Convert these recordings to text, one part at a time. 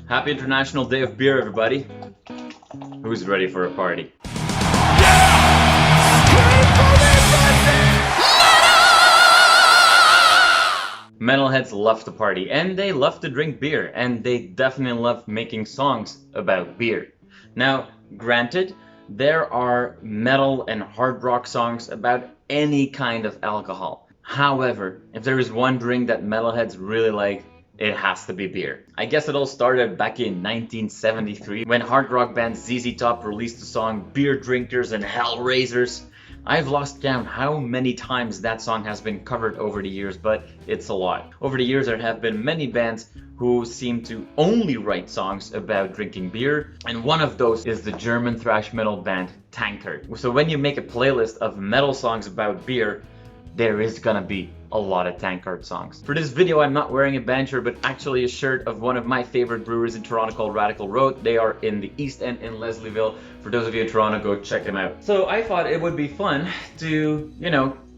Happy International Day of Beer, everybody. Who's ready for a party? Metalheads love to party, and they love to drink beer, and they definitely love making songs about beer. Now, granted, there are metal and hard rock songs about any kind of alcohol. However, if there is one drink that metalheads really like, it has to be beer. I guess it all started back in 1973 when hard rock band ZZ Top released the song Beer Drinkers and Hellraisers. I've lost count how many times that song has been covered over the years, but it's a lot. Over the years there have been many bands who seem to only write songs about drinking beer, and one of those is the German thrash metal band Tankard. So when you make a playlist of metal songs about beer, there is gonna be a lot of Tankard songs. For this video, I'm not wearing a band shirt, but actually a shirt of one of my favorite breweries in Toronto called Radical Road. They are in the East End in Leslieville. For those of you in Toronto, go check them out. So I thought it would be fun to,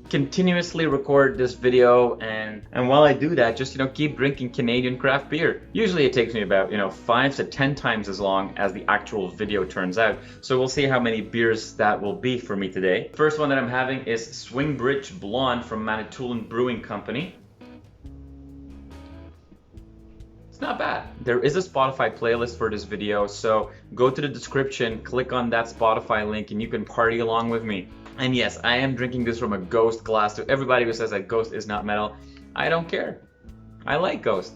continuously record this video, and while I do that, just keep drinking Canadian craft beer. Usually it takes me about 5 to 10 times as long as the actual video turns out, so we'll see how many beers that will be for me today. First one that I'm having is Swingbridge Blonde from Manitoulin Brewing Company. It's not bad. There is a Spotify playlist for this video, so go to the description, click on that Spotify link, and you can party along with me. And yes, I am drinking this from a Ghost glass. To everybody who says that Ghost is not metal, I don't care. I like Ghost,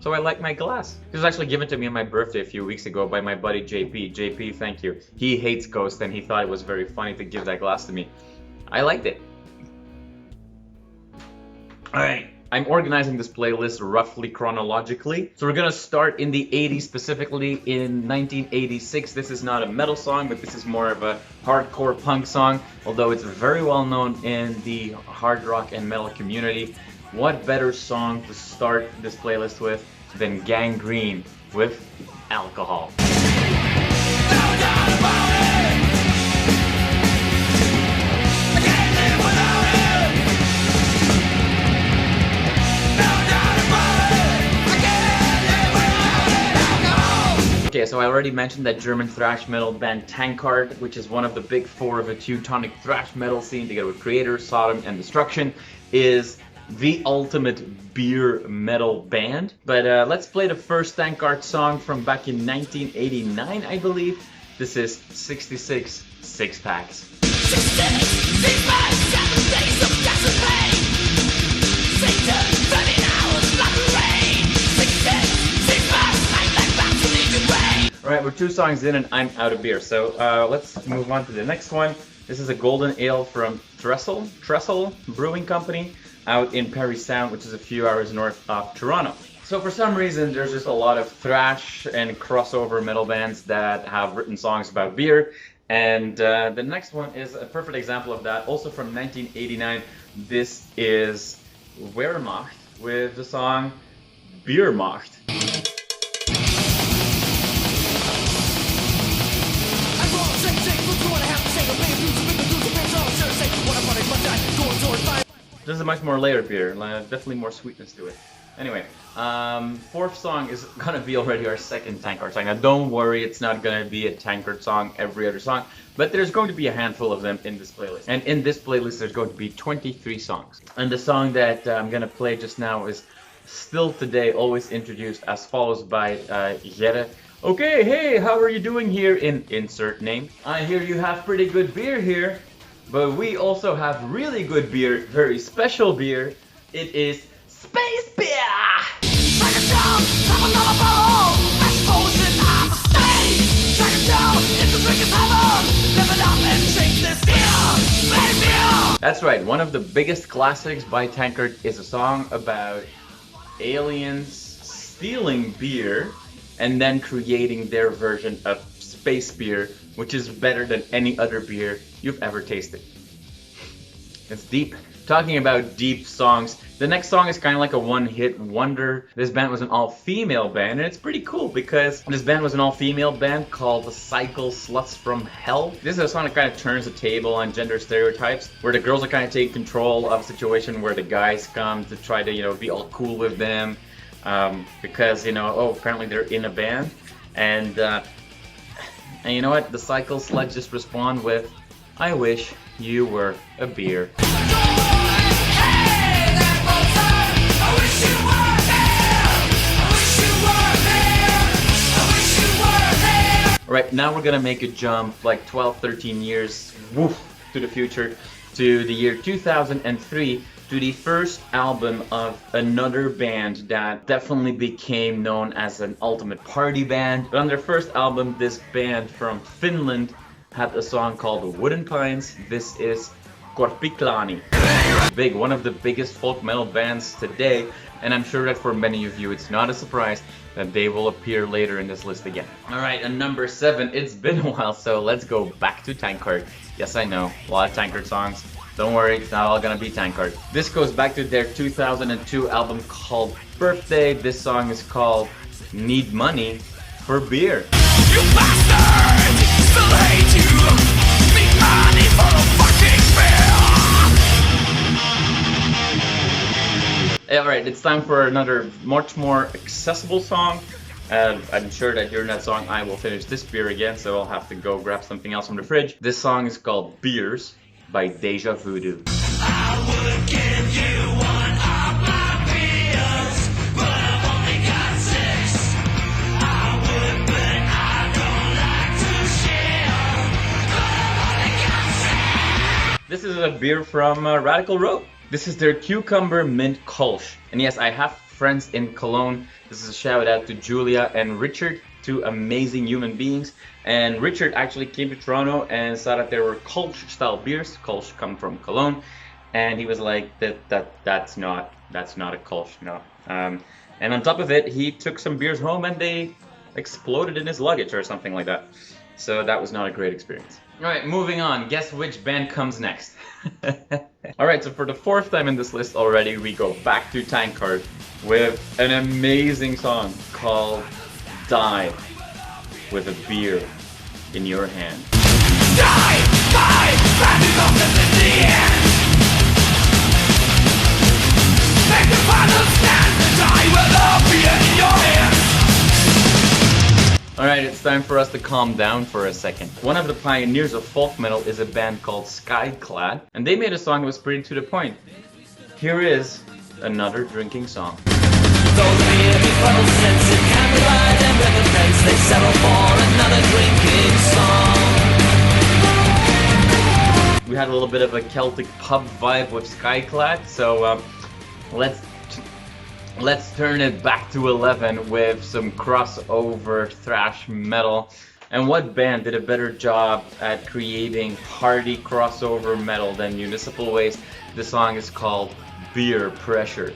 so I like my glass. This was actually given to me on my birthday a few weeks ago by my buddy JP. JP, thank you. He hates Ghost, and he thought it was very funny to give that glass to me. I liked it. Alright. I'm organizing this playlist roughly chronologically. So we're gonna start in the 80s, specifically in 1986. This is not a metal song, but this is more of a hardcore punk song, although it's very well known in the hard rock and metal community. What better song to start this playlist with than Gangrene with Alcohol? Okay, so I already mentioned that German thrash metal band Tankard, which is one of the big four of a Teutonic thrash metal scene, together with Creator, Sodom, and Destruction, is the ultimate beer metal band. But let's play the first Tankard song from back in 1989, I believe. This is 66 Six Packs. 66 Six Packs, 7 days of gasoline. Satan, 30 hours, like the rain. 66 Six Packs, I'm like back to the rain. Alright, we're 2 songs in and I'm out of beer. So let's move on to the next one. This is a golden ale from Trestle Brewing Company out in Parry Sound, which is a few hours north of Toronto. So for some reason, there's just a lot of thrash and crossover metal bands that have written songs about beer. And the next one is a perfect example of that, also from 1989. This is Wehrmacht with the song Biermacht. This is a much more layered beer, definitely more sweetness to it. Anyway, fourth song is gonna be already our second Tankard song. Now don't worry, it's not gonna be a Tankard song every other song, but there's going to be a handful of them in this playlist. And in this playlist there's going to be 23 songs. And the song that I'm gonna play just now is Still Today, always introduced as follows by Jere. Okay, hey, how are you doing here in insert name? I hear you have pretty good beer here, but we also have really good beer, very special beer. It is Space Beer! That's right, one of the biggest classics by Tankard is a song about aliens stealing beer and then creating their version of space beer, which is better than any other beer you've ever tasted. It's deep. Talking about deep songs, the next song is kind of like a one-hit wonder. This band was an all-female band, and it's pretty cool because this band was an all-female band called the Cycle Sluts from Hell. This is a song that kind of turns the table on gender stereotypes, where the girls are kind of taking control of a situation where the guys come to try to, be all cool with them. because, you know, oh, apparently they're in a band, and you know what? The Cycle Sluts just respond with, "I wish you were a beer." Alright, now we're gonna make a jump like 12, 13 years woof, to the future, to the year 2003, to the first album of another band that definitely became known as an ultimate party band. But on their first album, this band from Finland had a song called Wooden Pines. This is Korpiklaani. Big, one of the biggest folk metal bands today, and I'm sure that for many of you it's not a surprise that they will appear later in this list again. Alright, and number 7, it's been a while, so let's go back to Tankard. Yes, I know, a lot of Tankard songs. Don't worry, it's not all gonna be Tankard. This goes back to their 2002 album called Birthday. This song is called Need Money for Beer. You bastard! Still hate you! Need money for a fucking beer! Alright, it's time for another much more accessible song. I'm sure that during that song I will finish this beer again, so I'll have to go grab something else from the fridge. This song is called Beers by Deja Voodoo. I would give you one of my beers, but I've only got 6. I would, but I don't like to share, but I've only got 6. This is a beer from Radical Road. This is their Cucumber Mint Kolsch. And yes, I have friends in Cologne. This is a shout out to Julia and Richard, two amazing human beings. And Richard actually came to Toronto and saw that there were Kolsch style beers. Kolsch come from Cologne, and he was like, that's not a Kolsch, no. And on top of it, he took some beers home and they exploded in his luggage or something like that. So that was not a great experience. Alright, moving on. Guess which band comes next? Alright, so for the 4th time in this list already, we go back to Tankard with an amazing song called Die with a beer in your hand. Die! Die! Standing up in the end! Make the final stand and die with a beer in your hand! Alright, it's time for us to calm down for a second. One of the pioneers of folk metal is a band called Skyclad, and they made a song that was pretty to the point. Here is another drinking song. We had a little bit of a Celtic pub vibe with Skyclad, so let's turn it back to 11 with some crossover thrash metal. And what band did a better job at creating party crossover metal than Municipal Waste? The song is called Beer Pressure.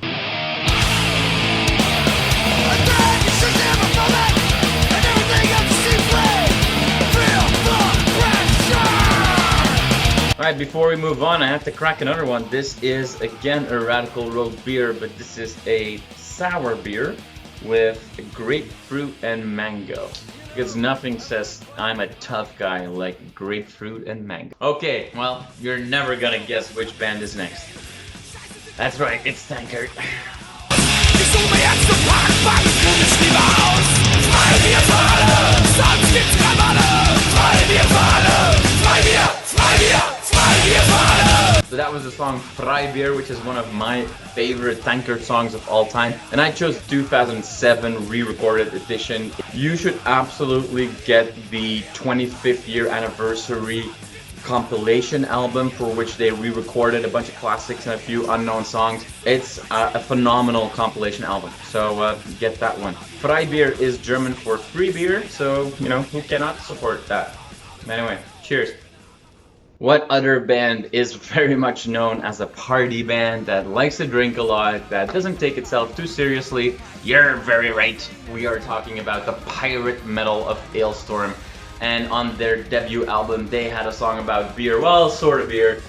Alright, before we move on, I have to crack another one. This is again a Radical Road beer, but this is a sour beer with grapefruit and mango. Because nothing says I'm a tough guy like grapefruit and mango. Okay, well, you're never gonna guess which band is next. That's right, it's Tankard. So that was the song Freibier, which is one of my favorite Tankard songs of all time. And I chose 2007 re-recorded edition. You should absolutely get the 25th year anniversary compilation album, for which they re-recorded a bunch of classics and a few unknown songs. It's a phenomenal compilation album, so get that one. Freibier is German for free beer, so, you know, who cannot support that? Anyway, cheers. What other band is very much known as a party band that likes to drink a lot, that doesn't take itself too seriously? You're very right. We are talking about the pirate metal of Hailstorm. And on their debut album, they had a song about beer. Well, sort of beer.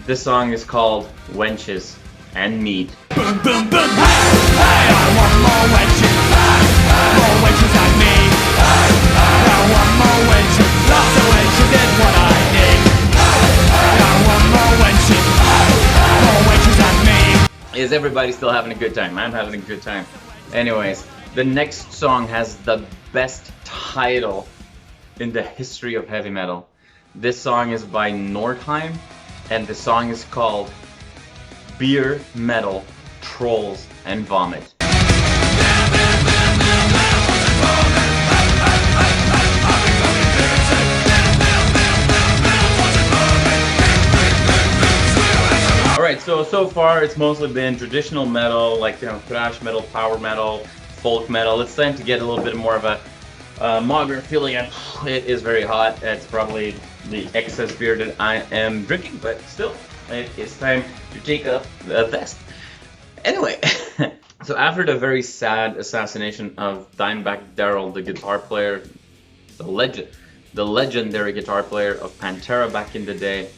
This song is called Wenches and Mead. Boom, boom, boom, hey, hey, I want more wenches, hey, hey, more wenches and mead, hey, hey, I want more wenches, lots of wenches is what I need, hey, hey, I want more wenches, hey, hey, more wenches and mead. Is everybody still having a good time? I'm having a good time. Anyways, the next song has the best title in the history of heavy metal. This song is by Nordheim, and the song is called Beer, Metal, Trolls, and Vomit. Alright, so far it's mostly been traditional metal, like, you know, thrash metal, power metal, folk metal. It's time to get a little bit more of a modern feeling, and it is very hot. It's probably the excess beer that I am drinking, but still, it is time to take up the vest. Anyway, so after the very sad assassination of Dimebag Darrell, the guitar player, the legendary guitar player of Pantera back in the day,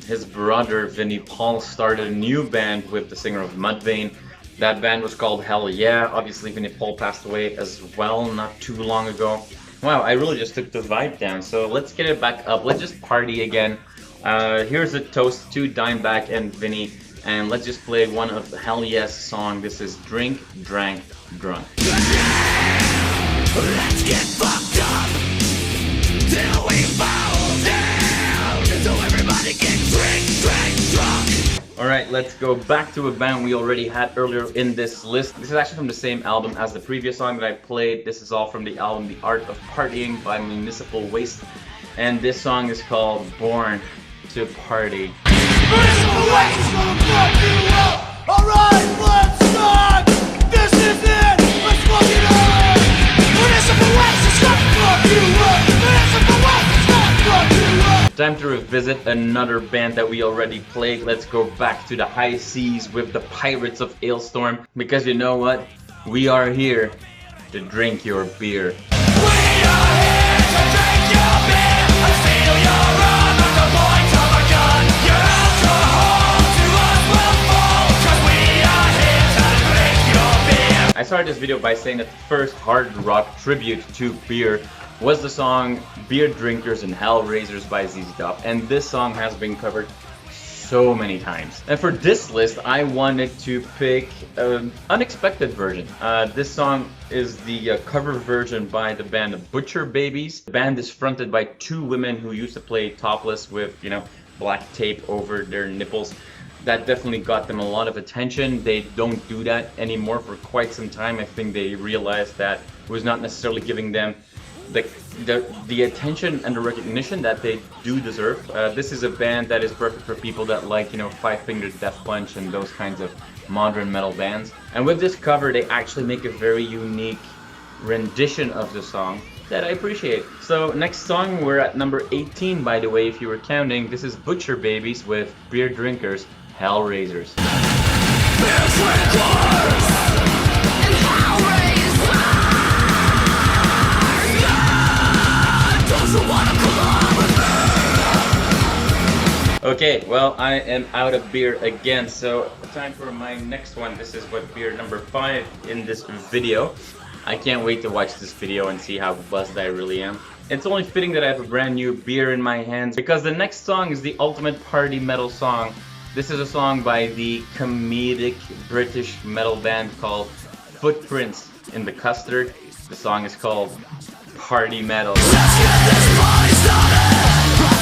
his brother Vinnie Paul started a new band with the singer of Mudvayne. That band was called Hell Yeah. Obviously Vinnie Paul passed away as well not too long ago. Wow, I really just took the vibe down, so let's get it back up. Let's just party again. Here's a toast to Dimebag and Vinnie, and let's just play one of the Hell Yes song. This is Drink, Drank, Drunk. Let's get fucked up till we fall down, so everybody can drink, drunk. Alright, let's go back to a band we already had earlier in this list. This is actually from the same album as the previous song that I played. This is all from the album The Art of Partying by Municipal Waste. And this song is called Born to Party. Municipal Waste is gonna fuck you up. Alright, let's start. This is it. Let's fuck it up. Municipal Waste is gonna fuck you up. Municipal Waste is gonna fuck you up. Time to revisit another band that we already played. Let's go back to the high seas with the Pirates of Aylestorm, because you know what? We are here to drink your beer. We are here to drink your beer and steal your rum at the point of a gun. Your alcohol to us will fall, 'cause we are here to drink your beer. I started this video by saying that the first hard rock tribute to beer was the song Beer Drinkers and Hellraisers by ZZ Top, and this song has been covered so many times. And for this list, I wanted to pick an unexpected version. This song is the cover version by the band Butcher Babies. The band is fronted by two women who used to play topless with, you know, black tape over their nipples. That definitely got them a lot of attention. They don't do that anymore for quite some time. I think they realized that it was not necessarily giving them the attention and the recognition that they do deserve. This is a band that is perfect for people that like, you know, Five Finger Death Punch and those kinds of modern metal bands. And with this cover, they actually make a very unique rendition of the song that I appreciate. So next song, we're at number 18, by the way, if you were counting. This is Butcher Babies with Beer Drinkers, Hellraisers. Okay, well, I am out of beer again, so time for my next one. This is what beer number 5 in this video. I can't wait to watch this video and see how buzzed I really am. It's only fitting that I have a brand new beer in my hands, because the next song is the ultimate party metal song. This is a song by the comedic British metal band called Footprints in the Custard. The song is called Party Metal. Let's get this party started.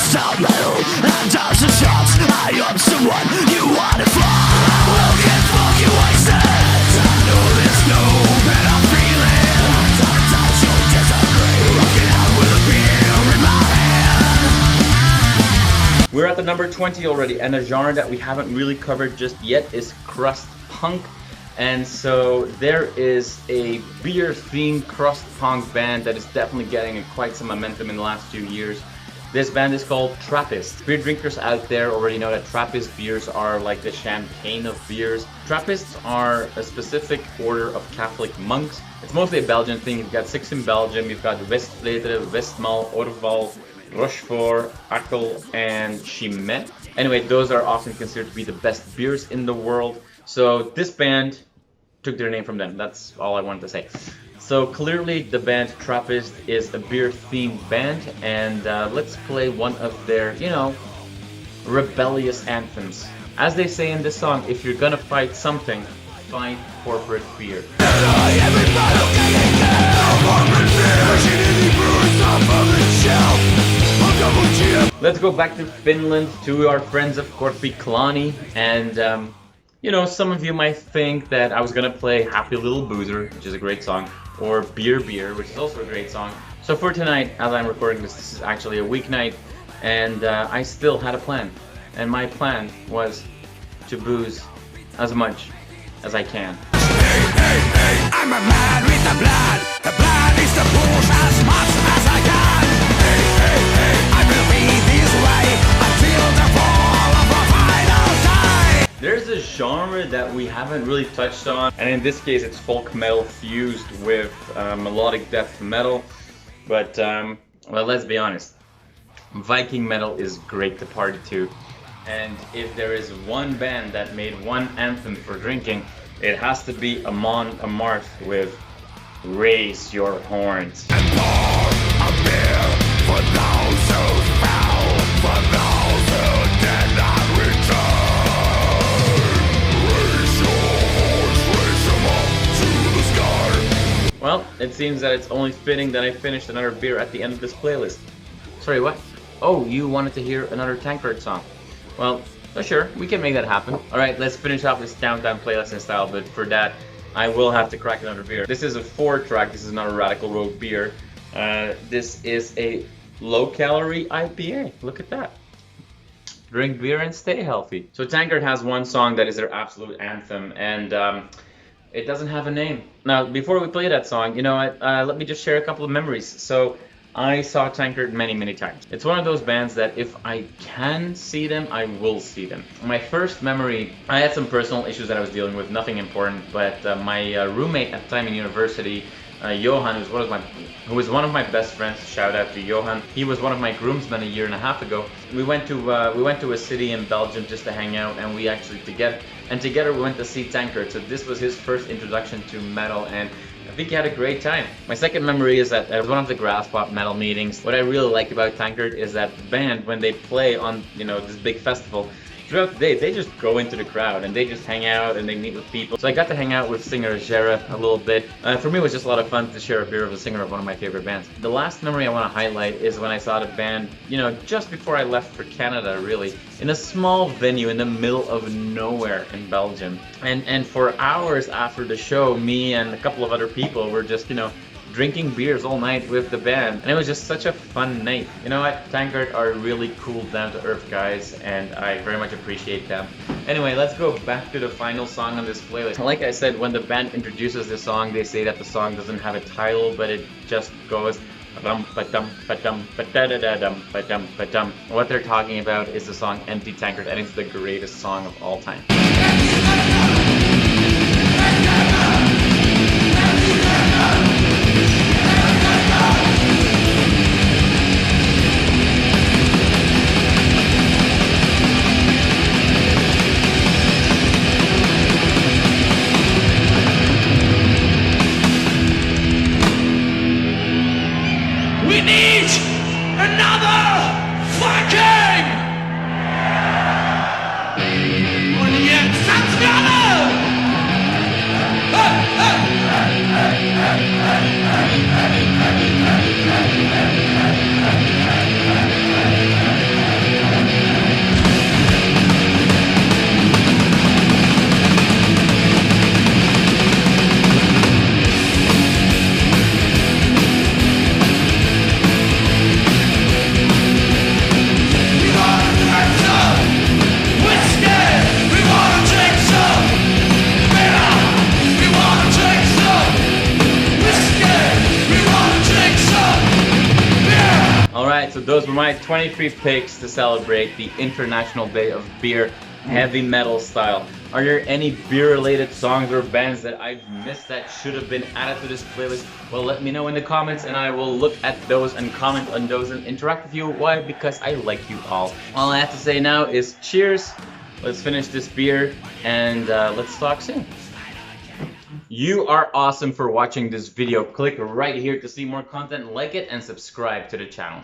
Stop metal and dozen shots. I am someone you wanna fly. We'll get fucking wasted. I know there's no better feeling. Sometimes you'll disagree. Rocking out with a beer in my hand. We're at the number 20 already, and a genre that we haven't really covered just yet is crust punk. And so there is a beer-themed crust punk band that is definitely getting quite some momentum in the last few years. This band is called Trappist. Beer drinkers out there already know that Trappist beers are like the champagne of beers. Trappists are a specific order of Catholic monks. It's mostly a Belgian thing. You've got 6 in Belgium. You've got Westvleteren, Westmaal, Orval, Rochefort, Achel, and Chimay. Anyway, those are often considered to be the best beers in the world. So this band took their name from them. That's all I wanted to say. So clearly the band Trappist is a beer-themed band, and let's play one of their, you know, rebellious anthems. As they say in this song, if you're gonna fight something, fight corporate beer. Let's go back to Finland, to our friends of Korpiklaani, and you know, some of you might think that I was gonna play Happy Little Boozer, which is a great song, or Beer Beer, which is also a great song. So for tonight, as I'm recording this, this is actually a weeknight, and I still had a plan. And my plan was to booze as much as I can. Hey, hey, hey, I'm a man with the blood. The blood is to push as much as I can. Hey, hey, hey, I will be this way until the fall of a final time. There's a genre that we haven't really touched on, and in this case it's folk metal fused with melodic death metal. But, well, let's be honest. Viking metal is great to party to. And if there is one band that made one anthem for drinking, it has to be Amon Amarth with Raise Your Horns. And pour a beer for those who fell, for those who did not return. Raise your horns, raise them up to the sky. Well, it seems that it's only fitting that I finished another beer at the end of this playlist. Sorry, what? Oh, you wanted to hear another Tankard song. Well, sure, we can make that happen. Alright, let's finish off this downtown playlist in style, but for that, I will have to crack another beer. This is a 4-track, this is not a Radical Road beer. This is a low-calorie IPA, look at that. Drink beer and stay healthy. So Tankard has one song that is their absolute anthem, and it doesn't have a name. Now, before we play that song, you know what, let me just share a couple of memories. So, I saw Tankard many times. It's one of those bands that if I can see them, I will see them. My first memory, I had some personal issues that I was dealing with, nothing important, but my roommate at the time in university, Johan, who was one of my best friends, shout out to Johan. He was one of my groomsmen a year and a half ago. We went to a city in Belgium just to hang out, and we actually together we went to see Tankard. So this was his first introduction to metal, and I think he had a great time. My second memory is that at one of the grass pop metal meetings, what I really like about Tankard is that the band, when they play on, you know, this big festival, throughout the day, they just go into the crowd and they just hang out and they meet with people. So I got to hang out with singer Jasper a little bit. For me, it was just a lot of fun to share a beer with a singer of one of my favorite bands. The last memory I want to highlight is when I saw the band, you know, just before I left for Canada, really, in a small venue in the middle of nowhere in Belgium. And for hours after the show, me and a couple of other people were just, you know, drinking beers all night with the band, and it was just such a fun night. You know what, Tankard are really cool, down-to-earth guys, and I very much appreciate them. Anyway, let's go back to the final song on this playlist. Like I said, when the band introduces the song, they say that the song doesn't have a title, but it just goes what they're talking about is the song Empty Tankard, and it's the greatest song of all time. We need another fucking So those were my 23 picks to celebrate the International Day of Beer, heavy metal style. Are there any beer-related songs or bands that I've missed that should have been added to this playlist? Well, let me know in the comments and I will look at those and comment on those and interact with you. Why? Because I like you all. All I have to say now is cheers. Let's finish this beer and let's talk soon. You are awesome for watching this video. Click right here to see more content, like it, and subscribe to the channel.